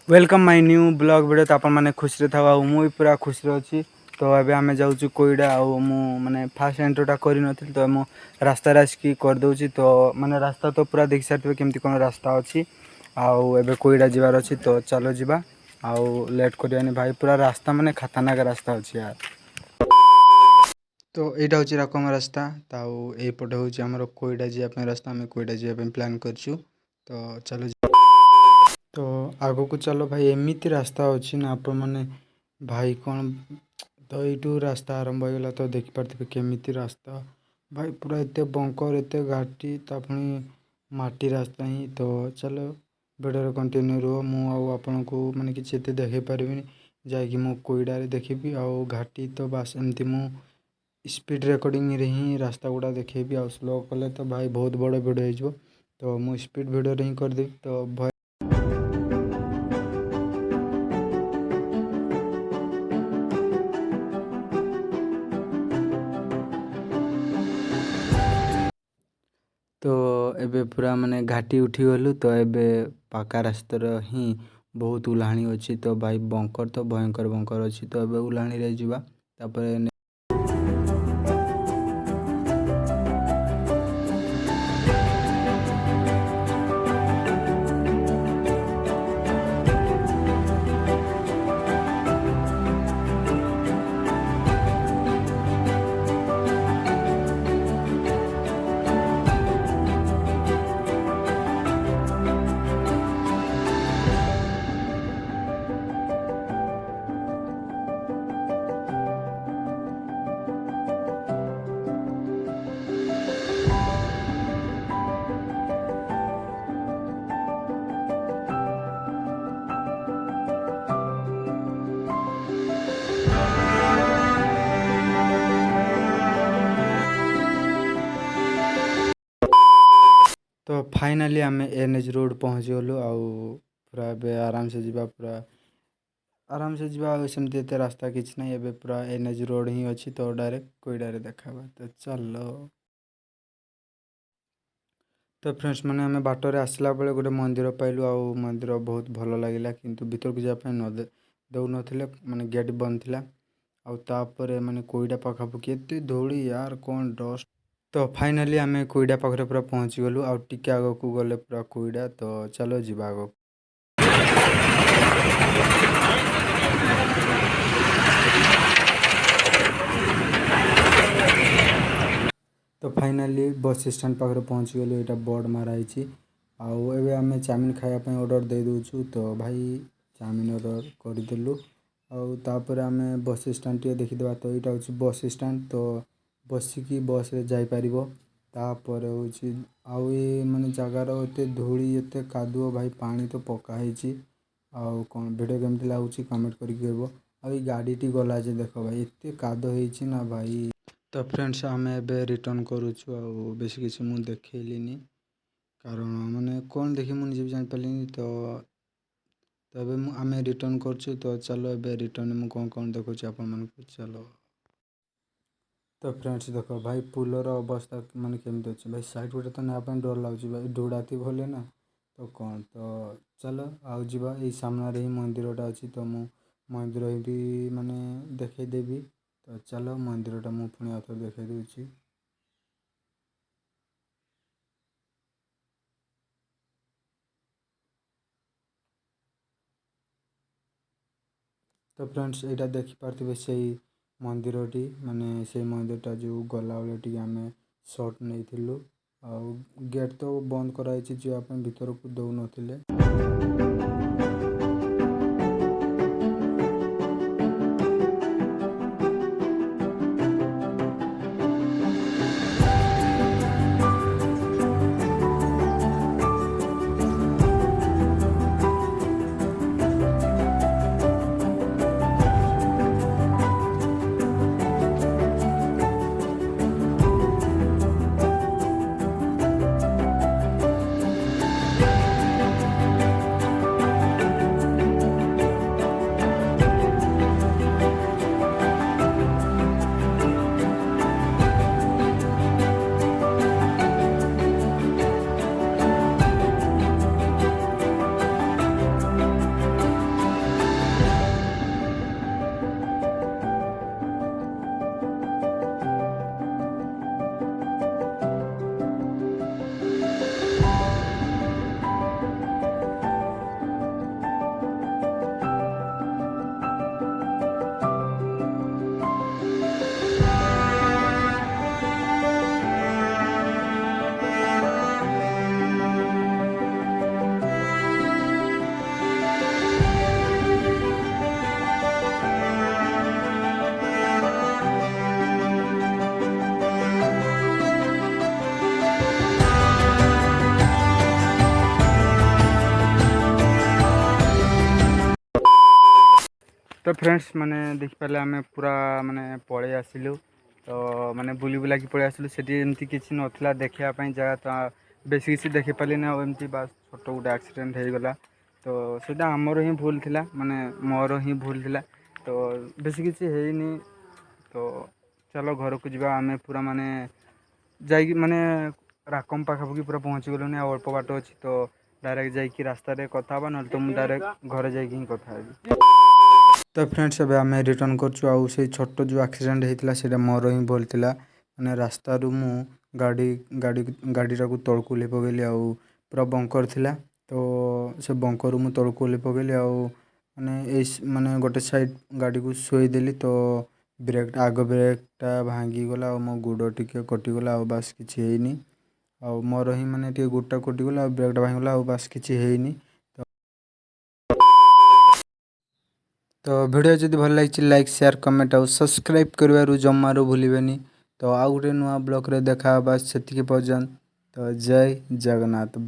Welcome my new blog video. तो आपण मैंने खुशी था मुझे पूरा खुशी अच्छी। तो अभी आम जाऊँ कोईडा माने फास्ट एंट्रोटा कर तो मु रास्ता आसिकी करदे। तो माने रास्ता तो पूरा देख सारे केमती कौन रास्ता अच्छी आउ कोईडा जीवार अच्छी। तो चलो जीवा आउ लेट करनी भाई। पूरा रास्ता माने खतरनाक रास्ता अच्छी यार। तो यहाँ हूँ राकम रास्ता। तो यपटे हूँ आम कोईडा जावाई रास्ता। आम कोईडा जावाई प्लां कर। तो चलो तो आग को चलो भाई। एमती रास्ता अच्छी ना आप मैंने भाई कौन। तो यू रास्ता आरंभ होगा। तो देखिपे केमी रास्ता भाई पूरा एत बंकर एत घाटी पुणी माटी रास्ता ही। तो चलो वीडियो कंटिन्यू रुह। मुझे को मैंने किसी देखे पारि जाकि मु कोईडा देखी आउ घाटी। तो बास एमती मु स्पीड रेकर्डिंग रे ही रास्ता गुड़ा देखेबी। आ स्लो कले तो भाई बहुत बड़ वीडियो हो। तो मु स्पीड वीडियो रे ही करदेवी। तो भाई तो एबे पूरा माने घाटी उठी गलु। तो एबे पाका रास्तार ही बहुत उल्हाणी अच्छी। तो भाई बंकर तो भयंकर बंकर अच्छी। तो एबे उल्हाणी रे जीवा। तापर तो फाइनाली आम एनएच रोड पहुँच गलु। पूरा ए आराम से जीवा। पूरा आराम से जीवा। सेमती एत रास्ता किसी ना। एबे पूरा एनएच रोड ही अच्छी। तो डायरेक्ट कोईडा देखा। तो चलो तो फ्रेंड्स मैंने आम बाटर आसला बेले गोटे मंदिर पाइलु। मंदिर बहुत भल लगे किंतु भीतर को जावाई न दौन माने गेट बंद थिला। आउे माने कोईडा पाखापाखि एत धूली यार कौन डस्ट। तो फाइनाली आम कोईडा पाखे पूरा पहुँची गलु। आउ टिके आग को गले पूरा कोईडा। तो चलो जीवा आग। तो फाइनाली बस स्टैंड पाखे पहुँची गलु। यहाँ बोर्ड माराई। आउ एबे आम चाउमिन खायापी ऑर्डर दे दूँ। तो भाई चाउमिन ऑर्डर करदेलु। आउे आम बस स्टैंड टे देखीदे। तो यहाँ हूँ बस स्टैंड। तो बसिकी बस रे जापर। तापर हूँ आउ ये माने जगार एत धूली एत कादुओ भाई पानी तो पकाई। आउ कौन वीडियो केमती लगुच कमेंट करके कहब। आ गाड़ी टी गला जे देख भाई एत कादो होती ना भाई। तो फ्रेंड्स आम एबे रिटर्न करुचु। बेस किसी मुझे देखली कारण माने कौन देखी मुझे भी जापारे। तो आम रिटर्न करछु। तो चलो एबे रिटर्न मुझे कौन कौन देखुची आपण मानकु चलो। तो फ्रेंड्स देख भाई पुलर अवस्था माने केमती अच्छे भाई। साइड गोटे तो नापी डर लगुच भाई डोड़ाती भले ना। तो कौन तो चलो आउ जीवा। यही सामने ही मंदिरटा अच्छी। तो मु मंदिर भी माने देखईदेवी। तो चलो मंदिरटा मु पुणी आउे देखई दूची। तो फ्रेंड्स यहाँ देखिपे से मंदिरटी माने से मंदिरटा जो गला बेले आम सर्ट नहीं। गेट तो बंद कराई जावाई भीतर को दौन। तो फ्रेंड्स माने देखिपारे आम पूरा माने पलि आसिलु तो माने बुली बुलाकी पलि आसिलु सेठी एमती किसी नथिला देखापी जगह तो बेसी किसी देखी पारे ना एमती बास छोट गोटे एक्सीडेंट हो गला तो सीटा आमर ही भूल थिला माने मोर ही भूल थिला तो बेसी किसी हैनी तो चलो घर को जावा आम पूरा माने जाइए माने राकम पाखापाखि पूरा पहुँची गलुनी अल्प बाट अच्छी तो डायरेक्ट जाइए रास्ता कथा ना तो मुझे डायरेक्ट घर जाइए ही कथा तो फ्रेंड्स अब आम रिटर्न कर छोट जो एक्सीडेंट होता है मोर ही भूल था मैंने रास्ता मु गाड़ी गाड़ी गाड़ीटा को तौक ओह्ल पकईली आ पूरा बंकर थिला तो से बंकर मु तौक ओह्ल पकईली आ माने माने गोटे साइड गाड़ी को शोदेली तो ब्रेक आग ब्रेकटा भांगीगला और मो गुड़ टी कटिगला बास किसी हैनी आ मोर ही माने टे गुड़टा कटिगला ब्रेकटा भांगीगला बास किसी हैनी तो वीडियो जदि भल लगी लाइक शेयर कमेंट और सब्सक्राइब करू जमारू भूलें तो आउ गोटे नुआ ब्लॉग रे देखा से पर्यंत तो जय जगन्नाथ।